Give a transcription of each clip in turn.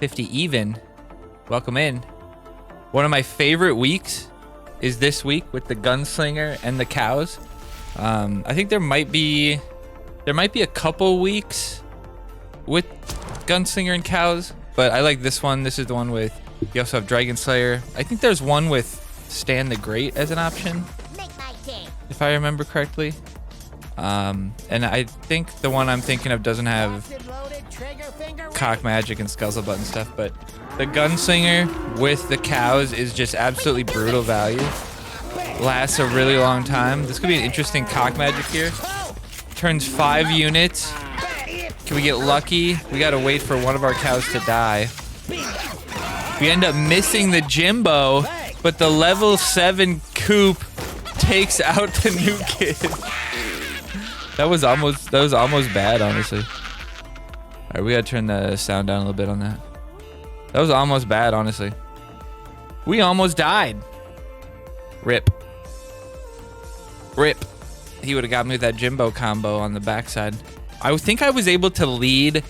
50 even. Welcome in. One of my favorite weeks is this week with the Gunslinger and the cows. I think there might be a couple weeks with Gunslinger and cows, but I like this one. This is the one with, you also have Dragon Slayer. I think there's one with Stan the Great as an option, if I remember correctly. And I think the one I'm thinking of doesn't have cock magic and Scuzzle button stuff, but the Gunslinger with the cows is just absolutely brutal value. Lasts a really long time. This could be an interesting cock magic here. Turns 5 units. Can we get lucky? We gotta wait for one of our cows to die. We end up missing the Jimbo, but the level 7 Coop takes out the new kid. That was almost bad, honestly. All right, we gotta turn the sound down a little bit on that. That was almost bad, honestly. We almost died. Rip. Rip. He would have got me with that Jimbo combo on the backside. I think I was able to lead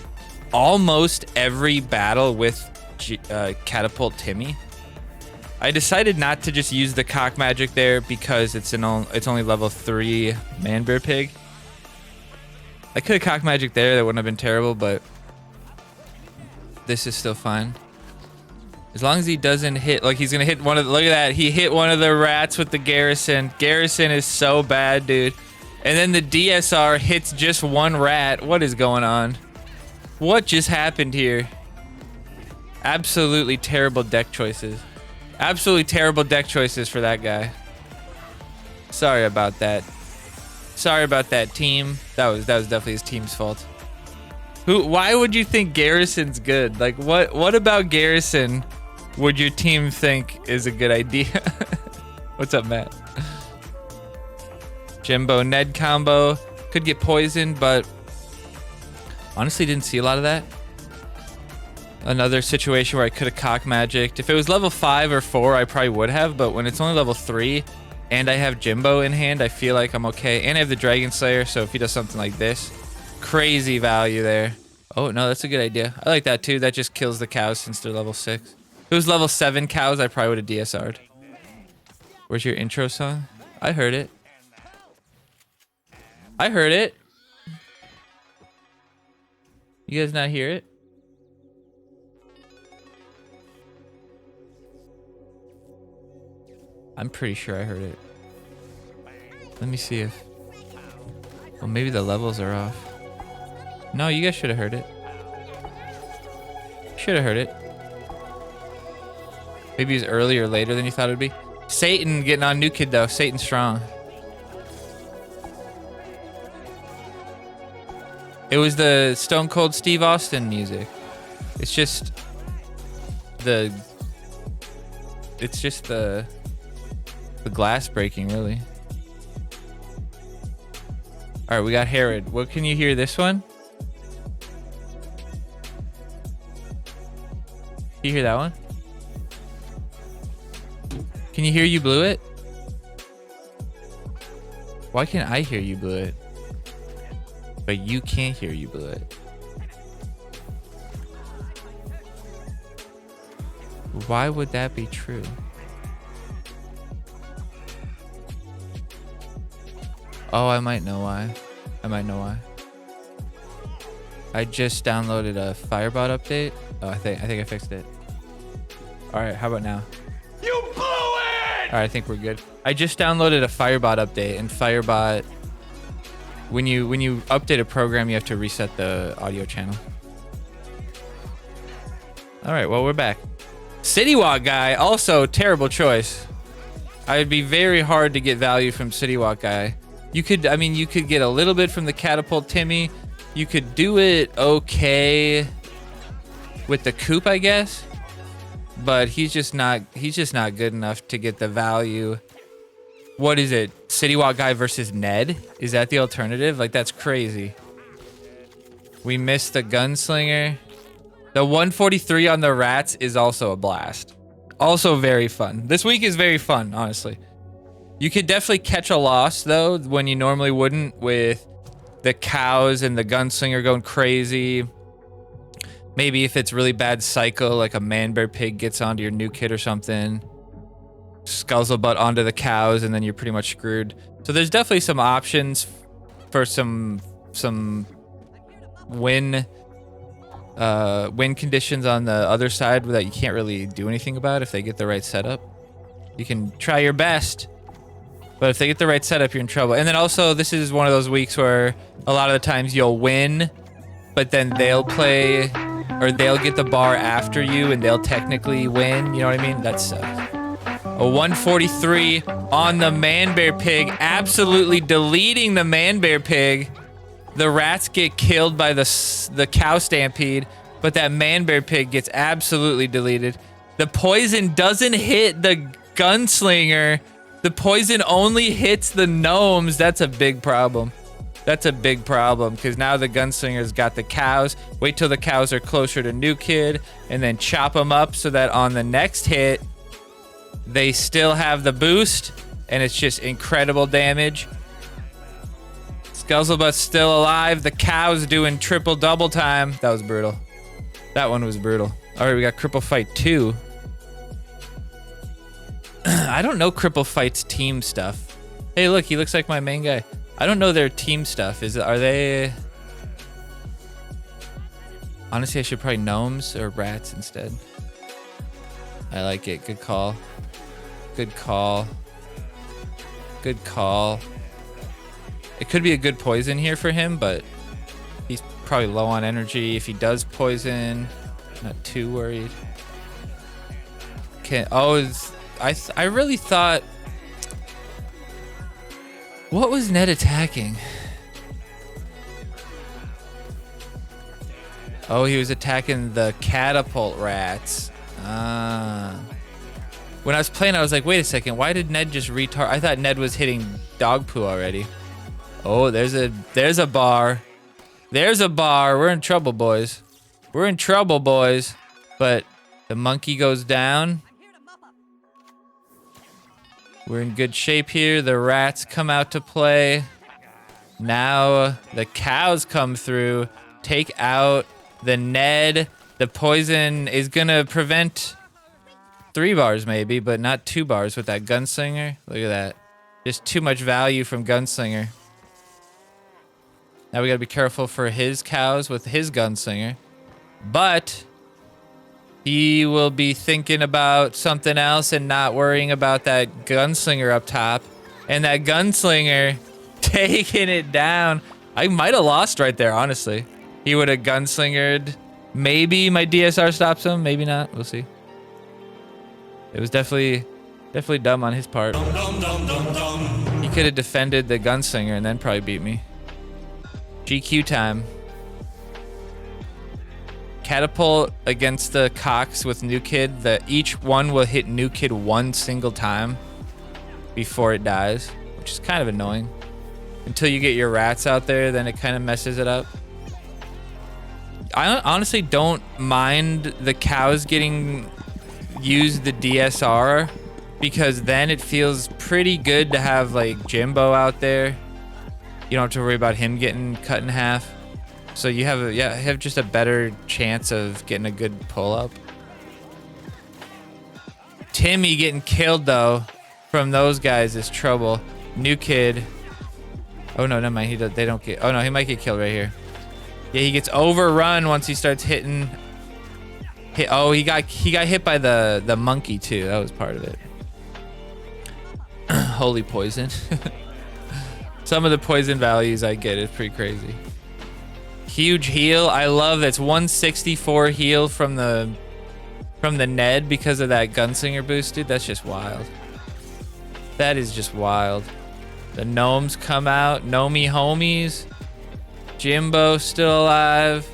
almost every battle with Catapult Timmy. I decided not to just use the cock magic there because it's only level 3 Man Bear Pig. I could have cock magic there, that wouldn't have been terrible, but this is still fine. As long as he doesn't hit, like he's gonna hit one of the, look at that, he hit one of the rats with the Garrison. Garrison is so bad, dude. And then the DSR hits just one rat. What is going on? What just happened here? Absolutely terrible deck choices. Absolutely terrible deck choices for that guy. Sorry about that. Sorry about that, team. That was definitely his team's fault. Why would you think Garrison's good? Like what about Garrison would your team think is a good idea? What's up, Matt? Jimbo Ned combo. Could get poisoned, but honestly didn't see a lot of that. Another situation where I could have cock magicked. If it was level 5 or 4, I probably would have, but when it's only level 3 and I have Jimbo in hand, I feel like I'm okay. And I have the Dragon Slayer, so if he does something like this, crazy value there. Oh, no, that's a good idea. I like that too. That just kills the cows since they're level 6. If it was level 7 cows, I probably would have DSR'd. Where's your intro song? I heard it. I heard it. You guys not hear it? I'm pretty sure I heard it. Let me see if... Well, maybe the levels are off. No, you guys should have heard it. Should have heard it. Maybe it was earlier or later than you thought it would be. Satan getting on New Kid, though. Satan strong. It was the Stone Cold Steve Austin music. It's just the glass breaking, really. All right, we got Herod. What can you hear this one? Can you hear that one? Can you hear You Blew It? Why can't I hear You Blew It? But you can't hear You Blew It. Why would that be true? Oh, I might know why. I just downloaded a Firebot update. Oh, I think I fixed it. All right, how about now? You blew it! All right, I think we're good. I just downloaded a Firebot update, and Firebot, when you update a program, you have to reset the audio channel. All right, well, we're back. City Walk guy, also terrible choice. I'd be very hard to get value from City Walk guy. You could get a little bit from the Catapult Timmy. You could do it okay with the Coop, I guess. But he's just not good enough to get the value. What is it? City Walk guy versus Ned? Is that the alternative? Like, that's crazy. We missed the Gunslinger. The 143 on the rats is also a blast. Also very fun. This week is very fun, honestly. You could definitely catch a loss, though, when you normally wouldn't, with the cows and the Gunslinger going crazy. Maybe if it's really bad cycle, like a man bear pig gets onto your new kid or something, Scuzzlebutt onto the cows, and then you're pretty much screwed. So there's definitely some options for some win conditions on the other side that you can't really do anything about if they get the right setup. You can try your best, but if they get the right setup, you're in trouble. And then also, this is one of those weeks where a lot of the times you'll win, but then they'll play, or they'll get the bar after you, and they'll technically win. You know what I mean? That sucks. A 143 on the man bear pig, absolutely deleting the man bear pig. The rats get killed by the cow stampede, but that man bear pig gets absolutely deleted. The poison doesn't hit the gunslinger. The poison only hits the gnomes. That's a big problem. That's a big problem, because now the gunslinger's got the cows. Wait till the cows are closer to New Kid, and then chop them up so that on the next hit, they still have the boost, and it's just incredible damage. Scuzzlebutt's still alive. The cow's doing triple double time. That was brutal. That one was brutal. All right, we got Cripple Fight 2. I don't know Cripple Fight's team stuff. Hey, look, he looks like my main guy. I don't know their team stuff. Are they... Honestly, I should probably gnomes or rats instead. I like it. Good call. Good call. Good call. It could be a good poison here for him, but he's probably low on energy. If he does poison, not too worried. I really thought... What was Ned attacking? Oh, he was attacking the catapult rats. When I was playing, I was like, wait a second, why did Ned just retard? I thought Ned was hitting dog poo already. Oh, there's a bar. There's a bar. We're in trouble, boys. We're in trouble, boys. But the monkey goes down. We're in good shape here. The rats come out to play. Now the cows come through, take out the Ned. The poison is gonna prevent 3 bars maybe, but not 2 bars with that Gunslinger. Look at that. Just too much value from Gunslinger. Now we gotta be careful for his cows with his Gunslinger. But he will be thinking about something else and not worrying about that Gunslinger up top. And that Gunslinger taking it down. I might have lost right there, honestly. He would have Gunslingered. Maybe my DSR stops him, maybe not. We'll see. It was definitely dumb on his part. He could have defended the Gunslinger and then probably beat me. GQ time. Catapult against the cocks with New Kid. Each one will hit New Kid 1 single time before it dies, which is kind of annoying. Until you get your rats out there, then it kind of messes it up. I honestly don't mind the cows getting used the DSR, because then it feels pretty good to have like Jimbo out there. You don't have to worry about him getting cut in half. So you have just a better chance of getting a good pull up. Timmy getting killed though from those guys is trouble. New Kid. Oh no, never mind. They don't get. Oh no, he might get killed right here. Yeah, he gets overrun once he starts hitting. Oh, he got hit by the monkey too. That was part of it. Holy poison. Some of the poison values I get is pretty crazy. Huge heal. I love that's 164 heal from the Ned because of that Gunslinger boost, dude. That's just wild. That is just wild. The gnomes come out. Gnomey homies. Jimbo still alive.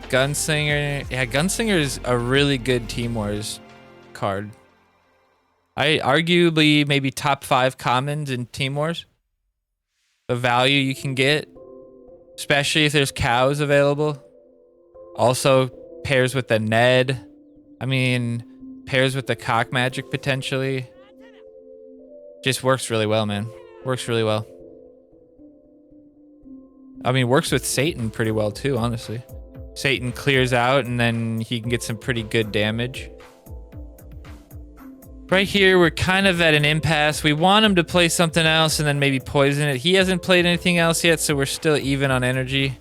Gunslinger. Yeah, Gunslinger is a really good Team Wars card. I arguably maybe top 5 commons in Team Wars. The value you can get, especially if there's cows available. Also pairs with the Ned. I mean, pairs with the cock magic potentially. Just works really well, man. Works really well. I mean, works with Satan pretty well too, honestly. Satan clears out, and then he can get some pretty good damage. Right here, we're kind of at an impasse. We want him to play something else and then maybe poison it. He hasn't played anything else yet, so we're still even on energy.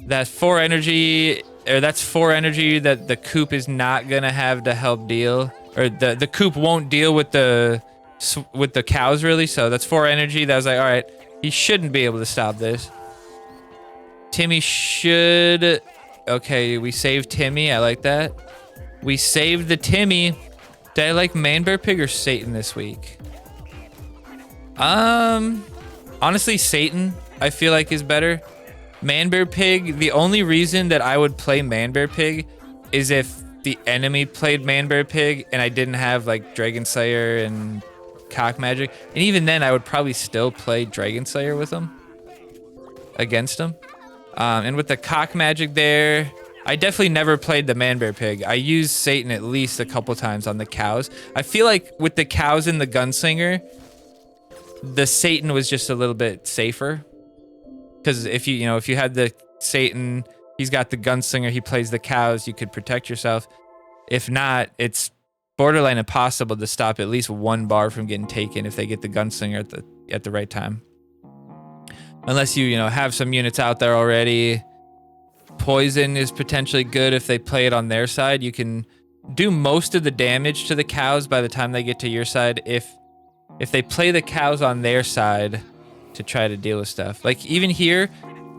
That's 4 energy that the coop is not gonna have to help deal, or the coop won't deal with the cows really. So that's 4 energy. That was like, all right, he shouldn't be able to stop this. Timmy should. Okay, we saved Timmy. I like that. We saved the Timmy. Did I like Man Bear Pig or Satan this week? Honestly, Satan I feel like is better. Man Bear Pig, the only reason that I would play Man Bear Pig is if the enemy played Man Bear Pig and I didn't have like Dragon Slayer and Cock Magic. And even then I would probably still play Dragon Slayer with him. Against him. And with the Cock Magic there, I definitely never played the Man Bear Pig. I used Satan at least a couple times on the cows. I feel like with the cows and the Gunslinger, the Satan was just a little bit safer. Because if you had the Satan, he's got the Gunslinger, he plays the cows, you could protect yourself. If not, it's borderline impossible to stop at least 1 bar from getting taken if they get the Gunslinger at the right time. Unless you have some units out there already. Poison is potentially good if they play it on their side. You can do most of the damage to the cows by the time they get to your side if they play the cows on their side to try to deal with stuff. Like even here,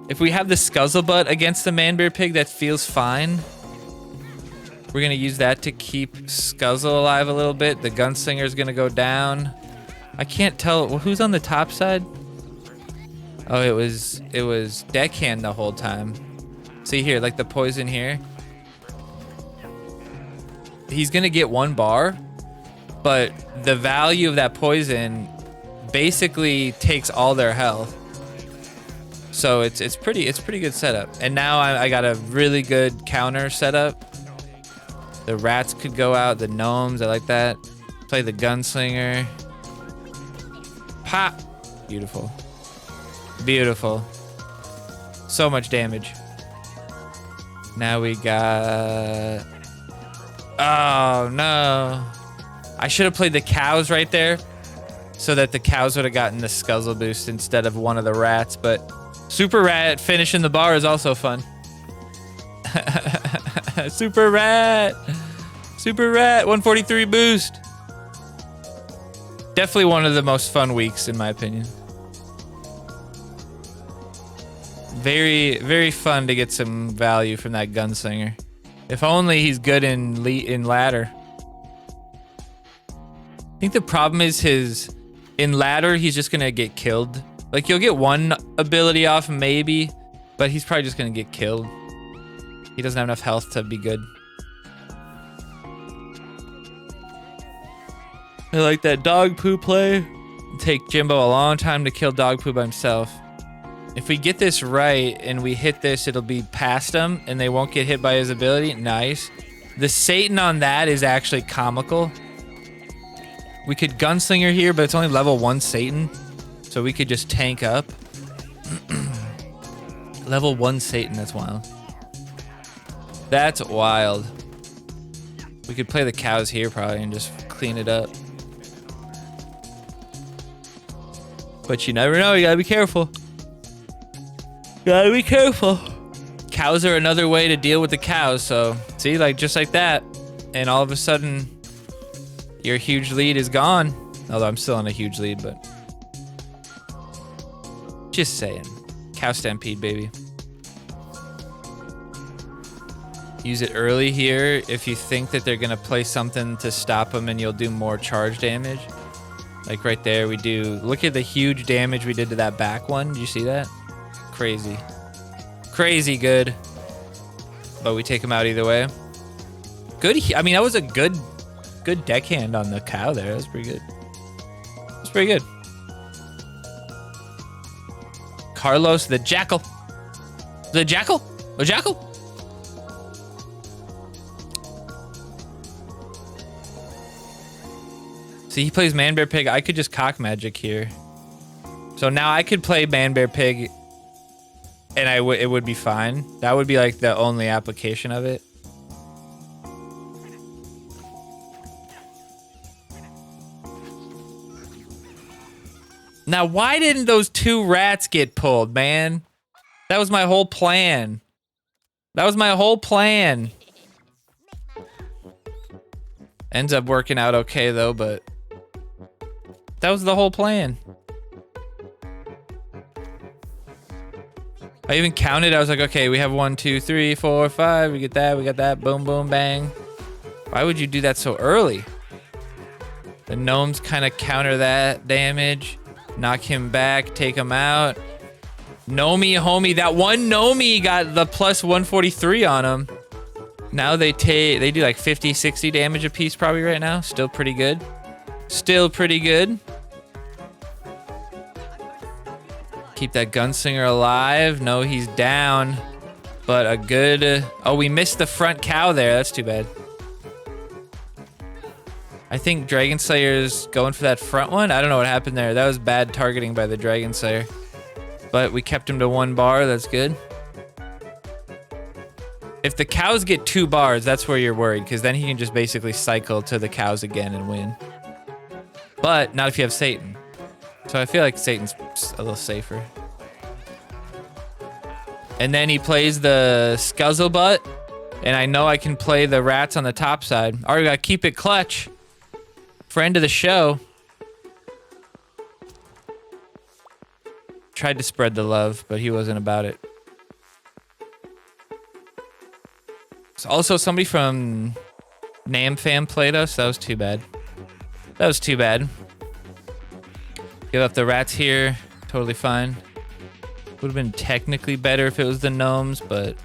if we have the Scuzzlebutt against the Man Bear Pig, that feels fine. We're gonna use that to keep Scuzzle alive a little bit. The Gunslinger is gonna go down. I can't tell who's on the top side. Oh, it was Deckhand the whole time. See here, like the poison here. He's gonna get 1 bar, but the value of that poison basically takes all their health. So it's pretty good setup. And now I got a really good counter setup. The rats could go out, the gnomes, I like that. Play the Gunslinger. Pop! Beautiful. Beautiful. So much damage. Now we got... Oh, no. I should have played the cows right there so that the cows would have gotten the Scuzzle boost instead of one of the rats, but Super Rat finishing the bar is also fun. Super Rat! Super Rat, 143 boost. Definitely one of the most fun weeks, in my opinion. Very, very fun to get some value from that Gunslinger. If only he's good in ladder. I think the problem is in ladder, he's just gonna get killed. Like you'll get 1 ability off maybe, but he's probably just gonna get killed. He doesn't have enough health to be good. I like that dog poo play. It'll take Jimbo a long time to kill dog poo by himself. If we get this right and we hit this, it'll be past him and they won't get hit by his ability. Nice. The Satan on that is actually comical. We could Gunslinger here, but it's only level 1 Satan. So we could just tank up. Level 1 Satan, that's wild. That's wild. We could play the cows here probably and just clean it up. But you never know, you gotta be careful. Gotta be careful. Cows are another way to deal with the cows, so see, like just like that. And all of a sudden, your huge lead is gone. Although I'm still on a huge lead, but just saying. Cow Stampede, baby. Use it early here if you think that they're gonna play something to stop them and you'll do more charge damage. Like right there, we do, look at the huge damage we did to that back one. Did you see that? Crazy. Crazy good. But we take him out either way. Good, I mean, that was a good deckhand on the cow there. That was pretty good. That's pretty good. Carlos the Jackal. The Jackal? The Jackal? See, he plays Man Bear Pig. I could just Cock Magic here. So now I could play Man Bear Pig and it would be fine. That would be like the only application of it. Now, why didn't those 2 rats get pulled, man? That was my whole plan. That was my whole plan. Ends up working out okay, though, but that was the whole plan. I even counted. I was like, okay, we have 1, 2, 3, 4, 5. We get that. We got that. Boom, boom, bang. Why would you do that so early? The gnomes kind of counter that damage. Knock him back. Take him out. Gnomey, homie. That one Gnomey got the plus 143 on him. Now they do like 50, 60 damage a piece probably right now. Still pretty good. Still pretty good. Keep that Gunslinger alive. No, he's down. But a good... oh, we missed the front cow there. That's too bad. I think Dragon Slayer's going for that front one. I don't know what happened there. That was bad targeting by the Dragon Slayer. But we kept him to 1 bar. That's good. If the cows get 2 bars, that's where you're worried, because then he can just basically cycle to the cows again and win. But not if you have Satan. So I feel like Satan's a little safer. And then he plays the Scuzzlebutt, and I know I can play the rats on the top side. All right, we gotta keep it clutch. Friend of the show. Tried to spread the love, but he wasn't about it. Also, somebody from NamFam played us. That was too bad. That was too bad. Give up the rats here. Totally fine. Would have been technically better if it was the gnomes, but...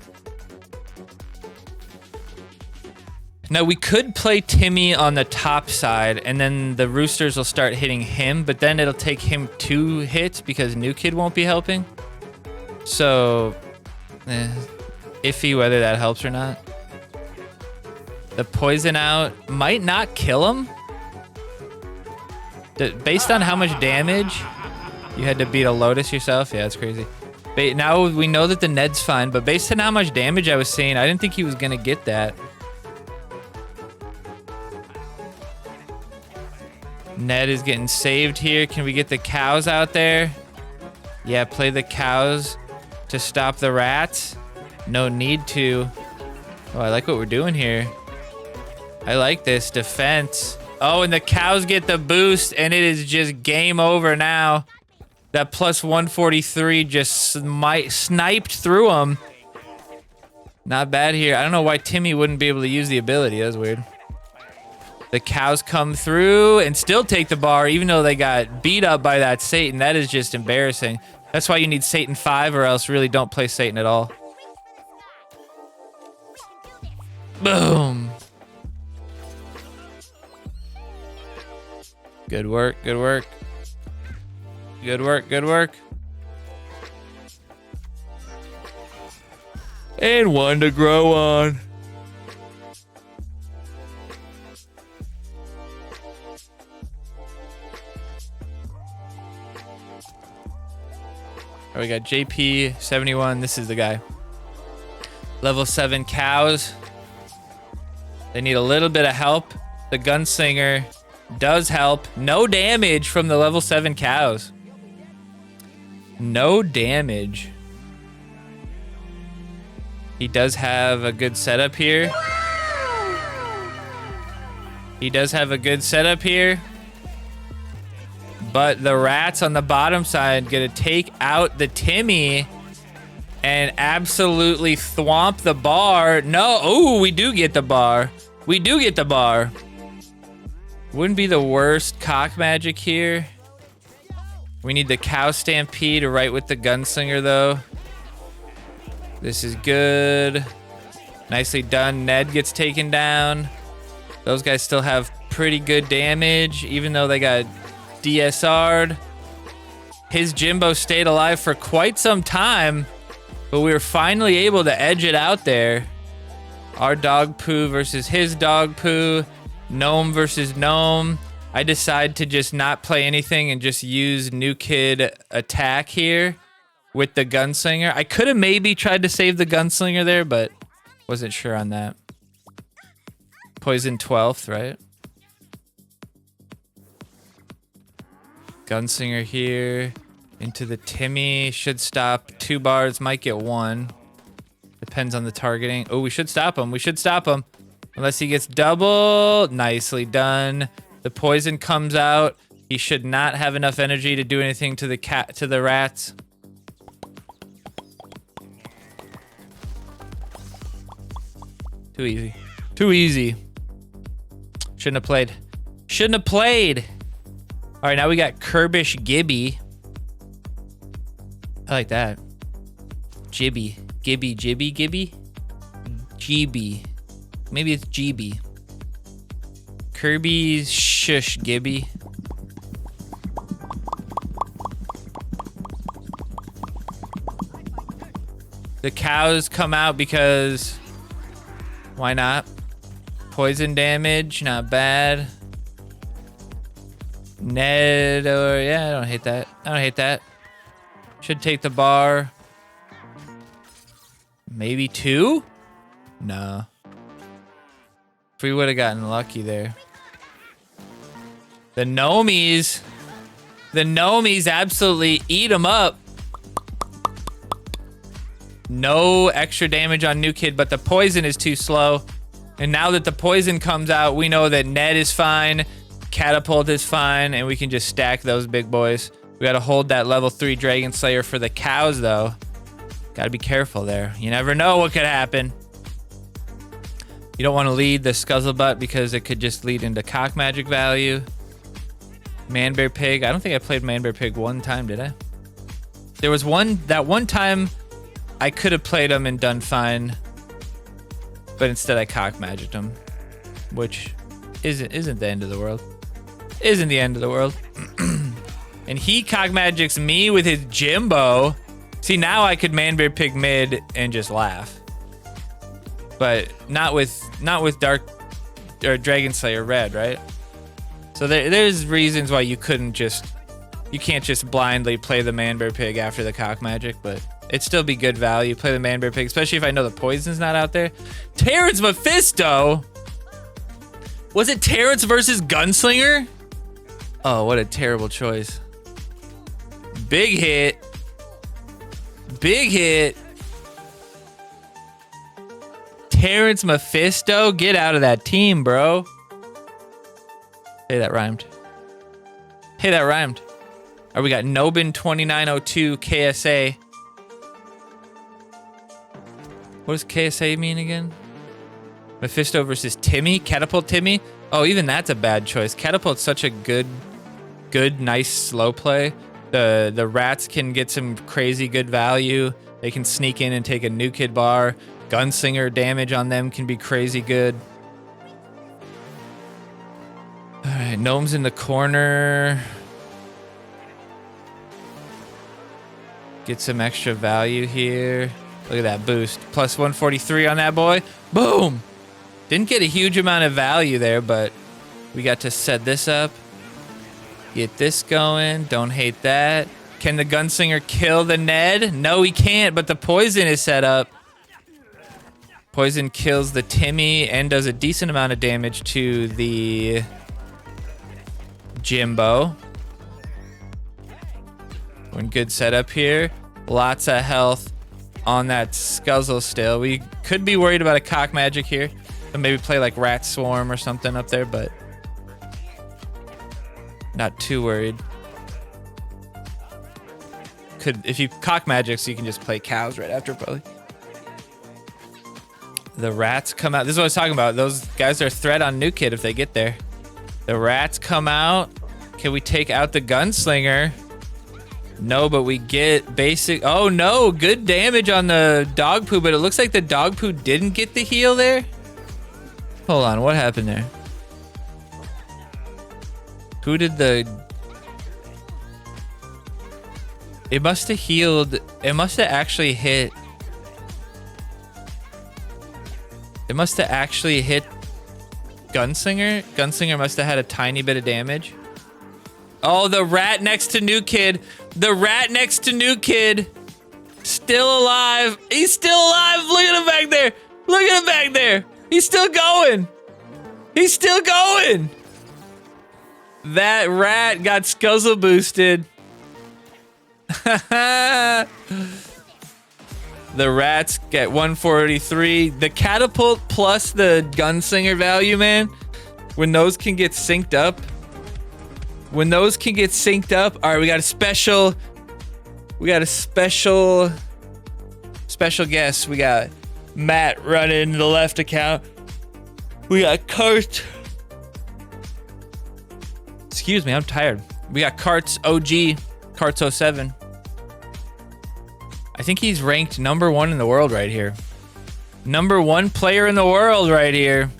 now, we could play Timmy on the top side, and then the roosters will start hitting him, but then it'll take him 2 hits because New Kid won't be helping. So... iffy whether that helps or not. The poison out might not kill him. Based on how much damage you had to beat a Lotus yourself. Yeah, that's crazy. Now we know that the Ned's fine, but based on how much damage I was seeing, I didn't think he was going to get that. Ned is getting saved here. Can we get the cows out there? Yeah, play the cows to stop the rats. No need to. Oh, I like what we're doing here. I like this defense. Oh, and the cows get the boost, and it is just game over now. That plus 143 just sniped through them. Not bad here. I don't know why Timmy wouldn't be able to use the ability. That's weird. The cows come through and still take the bar, even though they got beat up by that Satan. That is just embarrassing. That's why you need Satan 5, or else really don't play Satan at all. Boom. Good work, good work. Good work, good work. And one to grow on. All right, we got JP 71. This is the guy. Level 7 cows. They need a little bit of help. The Gunslinger does help. No damage from the level 7 cows. No damage. He does have a good setup here. He does have a good setup here. But the rats on the bottom side gonna take out the Timmy and absolutely thwomp the bar. No, oh, we do get the bar. We do get the bar. Wouldn't be the worst cock magic here. We need the cow stampede right with the Gunslinger though. This is good. Nicely done. Ned gets taken down. Those guys still have pretty good damage, even though they got DSR'd. His Jimbo stayed alive for quite some time, but we were finally able to edge it out there. Our dog poo versus his dog poo. Gnome versus gnome. I decide to just not play anything and just use New Kid attack here. with the Gunslinger. I could have maybe tried to save the Gunslinger there, but wasn't sure on that. Poison 12th, right? Gunslinger here. Into the Timmy. Should stop. 2 bars. Might get 1. Depends on the targeting. Oh, we should stop him. We should stop him. Unless he gets double. Nicely done. The poison comes out. He should not have enough energy to do anything to the rats. Too easy. Too easy. Shouldn't have played. Shouldn't have played. All right, now we got Kirbish Gibby. I like that. Gibby. Gibby, Gibby, Gibby? GB. Maybe it's GB. Kirby's shush Gibby. The cows come out because why not? Poison damage, not bad. Ned, or yeah, I don't hate that. I don't hate that. Should take the bar. Maybe 2? No. If we would have gotten lucky there. The Gnomies. The Gnomies absolutely eat them up. No extra damage on New Kid, but the poison is too slow. And now that the poison comes out, we know that Ned is fine, Catapult is fine, and we can just stack those big boys. We gotta hold that level 3 Dragon Slayer for the cows, though. Gotta be careful there. You never know what could happen. You don't want to lead the Scuzzlebutt because it could just lead into cock magic value. Manbear Pig. I don't think I played Manbear Pig one time, did I? There was that one time I could have played him and done fine, but instead I cock magicked him, which isn't the end of the world. Isn't the end of the world. And he cock magics me with his Jimbo. See, now I could Manbear Pig mid and just laugh. But not with Dark or Dragon Slayer Red, right? So there's reasons why you can't just blindly play the Manbear Pig after the cock magic, but it'd still be good value. Play the Manbear Pig, especially if I know the poison's not out there. Terrence Mephisto? Was it Terrence versus Gunslinger? Oh, what a terrible choice. Big hit. Big hit. Terrence Mephisto? Get out of that team, bro. Hey, that rhymed. Hey, that rhymed. All right, we got Nobin 2902 KSA. What does KSA mean again? Mephisto versus Timmy? Catapult Timmy? Oh, even that's a bad choice. Catapult's such a good, nice slow play. The rats can get some crazy good value. They can sneak in and take a new kid bar. Gunslinger damage on them can be crazy good. All right, Gnome's in the corner. Get some extra value here. Look at that boost. Plus 143 on that boy. Boom! Didn't get a huge amount of value there, but we got to set this up. Get this going. Don't hate that. Can the Gunslinger kill the Ned? No, he can't, but the poison is set up. Poison kills the Timmy and does a decent amount of damage to the Jimbo. We're in good setup here. Lots of health on that Scuzzle still. We could be worried about a cock magic here. And maybe play like Rat Swarm or something up there, but not too worried. If you cock magics, you can just play cows right after probably. The rats come out. This is what I was talking about. Those guys are a threat on New Kid if they get there. The rats come out. Can we take out the Gunslinger? No, but we get basic. Oh no, good damage on the dog poo, but it looks like the dog poo didn't get the heal there. Hold on, what happened there? Who did the... It must have healed. It must have actually hit. It must have actually hit Gunslinger. Gunslinger must have had a tiny bit of damage. Oh, the rat next to New Kid. The rat next to New Kid. still alive. He's still alive. Look at him back there. Look at him back there. He's still going. He's still going. That rat got scuzzle boosted. The rats get 143. The catapult plus the gunslinger value, man. When those can get synced up. All right, we got a special guest. We got Matt running the left account. We got Kurt. Excuse me, I'm tired. We got Kart's OG, Kart's 07. I think he's ranked #1 in the world right here. #1 player in the world right here.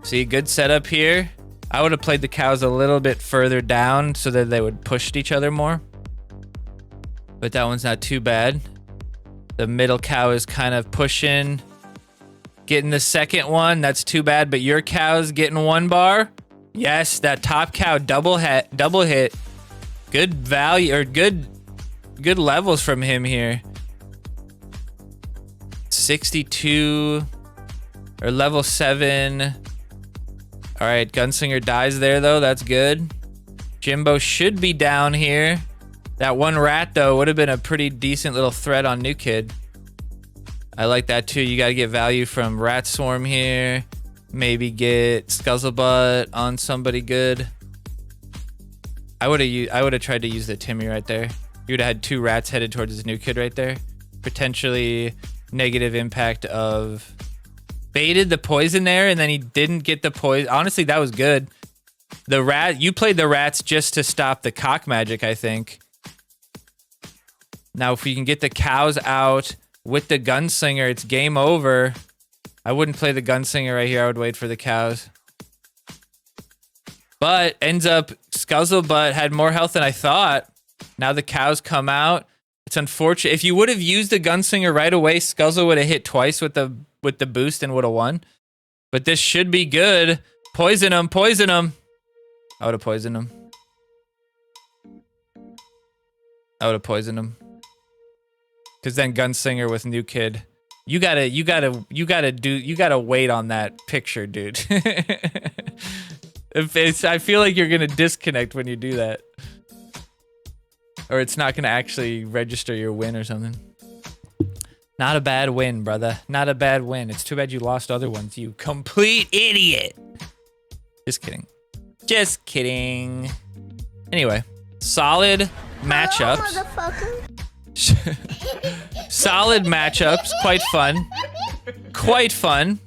See, good setup here. I would have played the cows a little bit further down so that they would push each other more. But that one's not too bad. The middle cow is kind of pushing. Getting the second one, that's too bad, but your cow's getting 1 bar. Yes, that top cow double hit. Good value, or good levels from him here. 62 or level 7. All right, Gunslinger dies there though, that's good. Jimbo should be down here. That one rat though would have been a pretty decent little threat on New Kid. I like that too. You got to get value from Rat Swarm here. Maybe get Scuzzlebutt on somebody good. I would have tried to use the Timmy right there. You would have had 2 rats headed towards his New Kid right there. Potentially negative impact of baited the poison there, and then he didn't get the poison. Honestly, that was good. The rat, you played the rats just to stop the cock magic, I think. Now, if we can get the cows out with the Gunslinger, it's game over. I wouldn't play the Gunslinger right here. I would wait for the cows. But ends up Scuzzlebutt had more health than I thought. Now the cows come out. It's unfortunate. If you would have used the Gunslinger right away, Scuzzle would have hit twice with the boost and would have won. But this should be good. Poison him, poison him. I would have poisoned him. I would have poisoned him. Cause then Gunslinger with New Kid. You gotta wait on that picture, dude. I feel like you're gonna disconnect when you do that. Or it's not gonna actually register your win or something. Not a bad win, brother. Not a bad win. It's too bad you lost other ones, you complete idiot. Just kidding. Just kidding. Anyway, solid matchups. Solid matchups. Quite fun. Quite fun.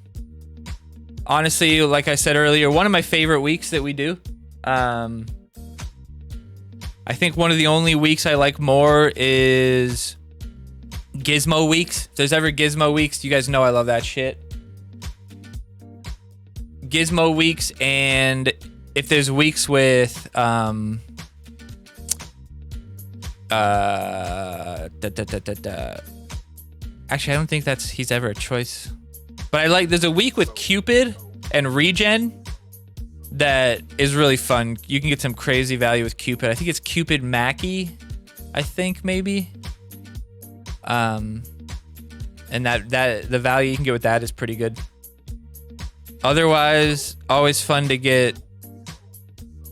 Honestly, like I said earlier, one of my favorite weeks that we do. I think one of the only weeks I like more is Gizmo weeks. If there's ever Gizmo weeks, you guys know I love that shit. Gizmo weeks, and if there's weeks with actually I don't think he's ever a choice. But I like, there's a week with Cupid and Regen that is really fun. You can get some crazy value with Cupid. I think it's Cupid Mackie, I think maybe. And that the value you can get with that is pretty good. Otherwise, always fun to get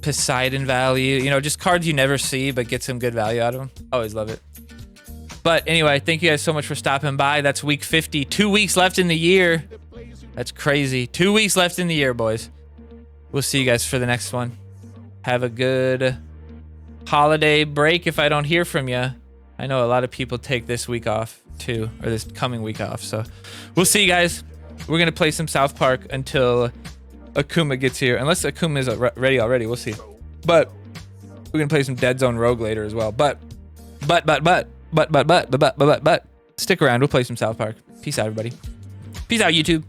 Poseidon value. You know, just cards you never see, but get some good value out of them. Always love it. But anyway, thank you guys so much for stopping by. That's week 50. 2 weeks left in the year. That's crazy. 2 weeks left in the year, boys. We'll see you guys for the next one. Have a good holiday break if I don't hear from you. I know a lot of people take this week off too, or this coming week off. So we'll see you guys. We're going to play some South Park until Akuma gets here. Unless Akuma is ready already, we'll see. But we're going to play some Dead Zone Rogue later as well. But, stick around. We'll play some South Park. Peace out, everybody. Peace out, YouTube.